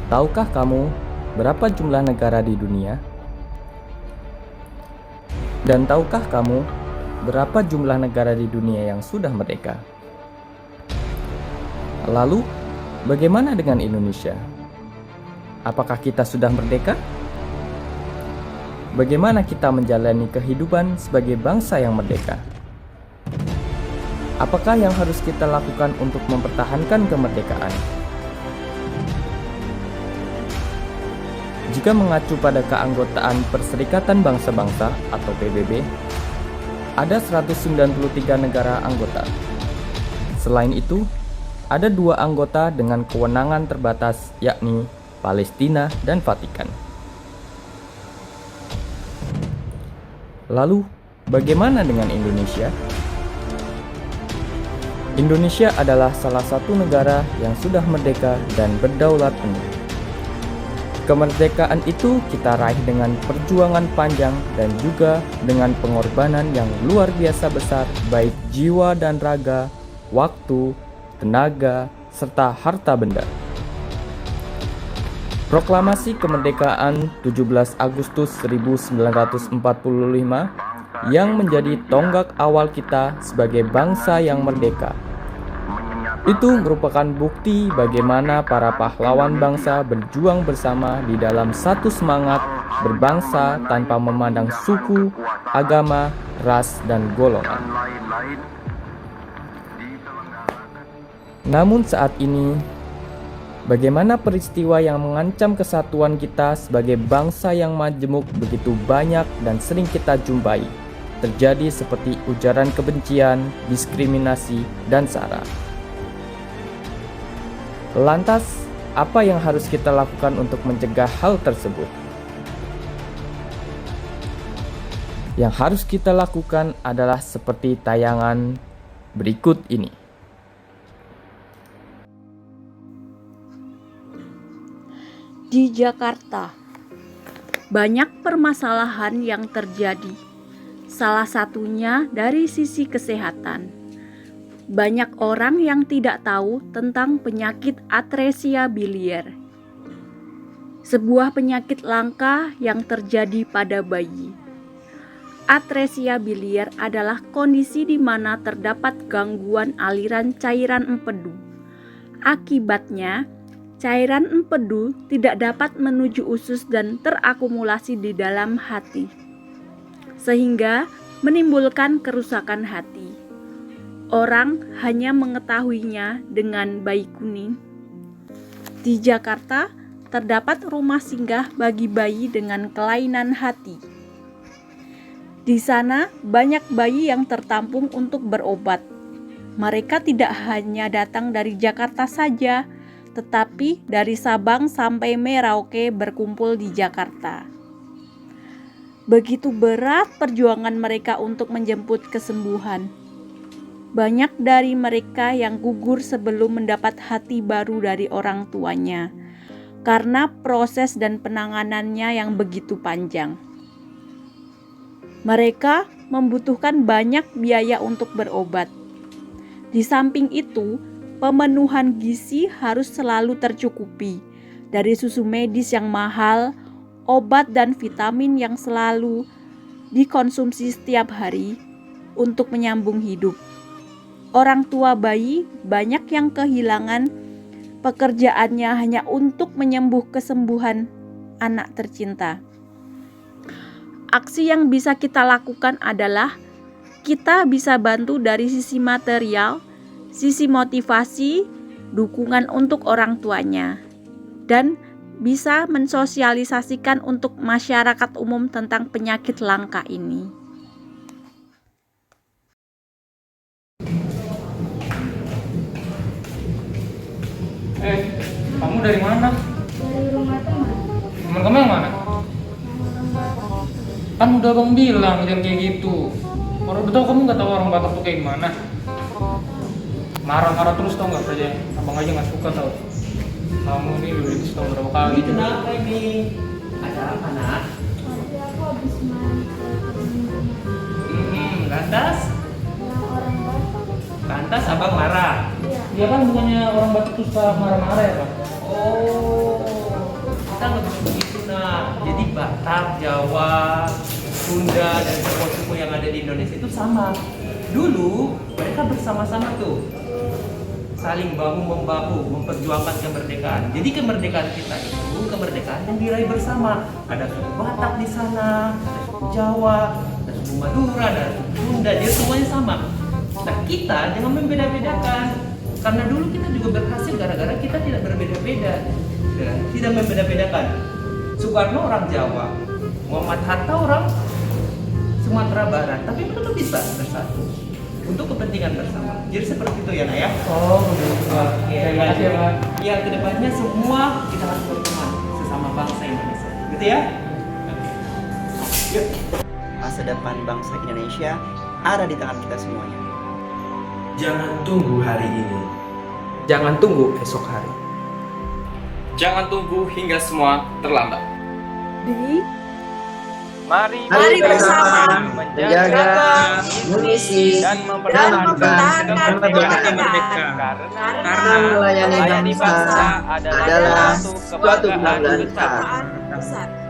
Tahukah kamu berapa jumlah negara di dunia? Dan tahukah kamu berapa jumlah negara di dunia yang sudah merdeka? Lalu, bagaimana dengan Indonesia? Apakah kita sudah merdeka? Bagaimana kita menjalani kehidupan sebagai bangsa yang merdeka? Apakah yang harus kita lakukan untuk mempertahankan kemerdekaan? Jika mengacu pada keanggotaan Perserikatan Bangsa-Bangsa atau PBB, ada 193 negara anggota. Selain itu, ada 2 anggota dengan kewenangan terbatas, yakni Palestina dan Vatikan. Lalu, bagaimana dengan Indonesia? Indonesia adalah salah satu negara yang sudah merdeka dan berdaulat penuh. Kemerdekaan itu kita raih dengan perjuangan panjang dan juga dengan pengorbanan yang luar biasa besar, baik jiwa dan raga, waktu, tenaga, serta harta benda. Proklamasi Kemerdekaan 17 Agustus 1945 yang menjadi tonggak awal kita sebagai bangsa yang merdeka. Itu merupakan bukti bagaimana para pahlawan bangsa berjuang bersama di dalam satu semangat berbangsa tanpa memandang suku, agama, ras, dan golongan. Namun saat ini, bagaimana peristiwa yang mengancam kesatuan kita sebagai bangsa yang majemuk begitu banyak dan sering kita jumpai, terjadi seperti ujaran kebencian, diskriminasi, dan sara. Lantas, apa yang harus kita lakukan untuk mencegah hal tersebut? Yang harus kita lakukan adalah seperti tayangan berikut ini. Di Jakarta, banyak permasalahan yang terjadi. Salah satunya dari sisi kesehatan. Banyak orang yang tidak tahu tentang penyakit atresia biliar. Sebuah penyakit langka yang terjadi pada bayi. Atresia biliar adalah kondisi di mana terdapat gangguan aliran cairan empedu. Akibatnya, cairan empedu tidak dapat menuju usus dan terakumulasi di dalam hati, sehingga menimbulkan kerusakan hati. Orang hanya mengetahuinya dengan bayi kuning. Di Jakarta, terdapat rumah singgah bagi bayi dengan kelainan hati. Di sana, banyak bayi yang tertampung untuk berobat. Mereka tidak hanya datang dari Jakarta saja, tetapi dari Sabang sampai Merauke berkumpul di Jakarta. Begitu berat perjuangan mereka untuk menjemput kesembuhan. Banyak dari mereka yang gugur sebelum mendapat hati baru dari orang tuanya, karena proses dan penanganannya yang begitu panjang. Mereka membutuhkan banyak biaya untuk berobat. Di samping itu, pemenuhan gizi harus selalu tercukupi, dari susu medis yang mahal, obat dan vitamin yang selalu dikonsumsi setiap hari untuk menyambung hidup. Orang tua bayi banyak yang kehilangan pekerjaannya hanya untuk menyembuh kesembuhan anak tercinta. Aksi yang bisa kita lakukan adalah kita bisa bantu dari sisi material, sisi motivasi, dukungan untuk orang tuanya, dan bisa mensosialisasikan untuk masyarakat umum tentang penyakit langka ini. Kamu dari mana? Dari rumah teman. Teman kamu yang mana? Kan udah abang bilang jangan kayak gitu. Orang betul kamu nggak tahu orang Batak tuh kayak gimana. Marah-marah terus tau nggak kerja. Abang aja nggak suka tau. Kamu ini udah dikasih berapa kali? Ini kenapa ini? Ada apa nak? Tadi aku habis main ke rumah Lantas? yang orang Batak. Lantas abang marah? Iya. Dia kan bukannya orang Batak tuh suka marah-marah ya, Pak? Oh, kita nggak bisa begitu nah. Jadi Batak, Jawa, Sunda dan suku-suku yang ada di Indonesia itu sama. Dulu mereka bersama-sama tuh saling bahu membahu memperjuangkan kemerdekaan. Jadi kemerdekaan kita itu kemerdekaan yang diraih bersama. Ada suku Batak di sana, ada suku Jawa, ada suku Madura, ada suku Sunda. Dia semuanya sama. Nah kita jangan membeda-bedakan. Karena dulu kita juga berhasil gara-gara kita tidak berbeda-beda, ya, tidak membeda-bedakan. Soekarno orang Jawa, Muhammad Hatta orang Sumatera Barat, tapi mereka bisa bersatu untuk kepentingan bersama. Jadi seperti itu ya, Nak ya. Oh, begitu Pak. Oke, Terima kasih ya Pak. Ya, kedepannya semua kita harus berteman sesama bangsa Indonesia, gitu ya. Yuk. Masa depan bangsa Indonesia ada di tangan kita semuanya. Jangan tunggu hari ini. Jangan tunggu esok hari. Jangan tunggu hingga semua terlambat. Di Mari bersama menjaga, mengisi, dan mempertahankan kemerdekaan kemerdekaan. karena melayani melayani bangsa bangsa adalah adalah suatu suatu kebanggaan kebanggaan besar. besar. besar.